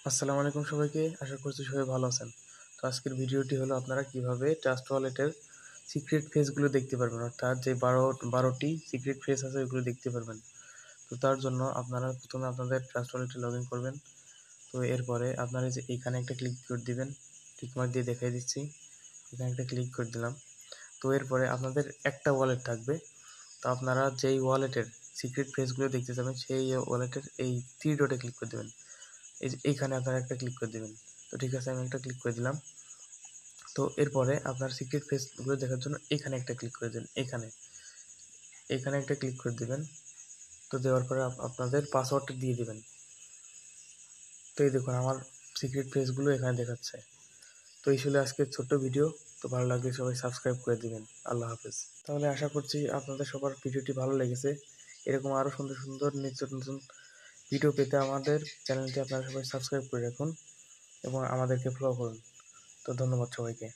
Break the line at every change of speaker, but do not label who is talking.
আসসালামু আলাইকুম সবাইকে। আশা করছি সবাই ভালো আছেন। তো আজকের ভিডিওটি হলো আপনারা কিভাবে ট্রাস্ট ওয়ালেটের সিক্রেট ফেসগুলো দেখতে পারবেন, অর্থাৎ যে 12টি সিক্রেট ফেস আছে ওইগুলো দেখতে পারবেন। তো তার জন্য আপনারা প্রথমে আপনাদের ট্রাস্ট ওয়ালেটে লগ ইন করবেন। তো এরপরে আপনারা যে এইখানে একটা ক্লিক করে দিবেন, টিকমার্ক দিয়ে দেখিয়ে দিচ্ছি, এখানে একটা ক্লিক করে দিলাম। তো এরপরে আপনাদের একটা ওয়ালেট থাকবে। তো আপনারা যেই ওয়ালেটের সিক্রেট ফেসগুলো দেখতে যাবেন সেই ওয়ালেটের এই থ্রি ডটে ক্লিক করে দেবেন। এই যে এইখানে আপনারা একটা ক্লিক করে দেবেন। তো ঠিক আছে, আমি একটা ক্লিক করে দিলাম। তো এরপরে আপনার সিক্রেট ফেসগুলো দেখার জন্য এখানে একটা ক্লিক করে দেবেন। এখানে এখানে একটা ক্লিক করে দেবেন। তো দেওয়ার পরে আপনাদের পাসওয়ার্ডটা দিয়ে দেবেন। তো এই দেখুন আমার সিক্রেট ফেসগুলো এখানে দেখাচ্ছে। তো এই ছিল আজকের ছোট্ট ভিডিও। তো ভালো লাগলে সবাই সাবস্ক্রাইব করে দিবেন। আল্লাহ হাফেজ। তাহলে আশা করছি আপনাদের সবার ভিডিওটি ভালো লেগেছে। এরকম আরও সুন্দর সুন্দর নিত্য নতুন ভিডিও পেতে আমাদের চ্যানেলটি আপনারা সবাই সাবস্ক্রাইব করে রাখুন এবং আমাদেরকে ফলো করুন। তো ধন্যবাদ সবাইকে।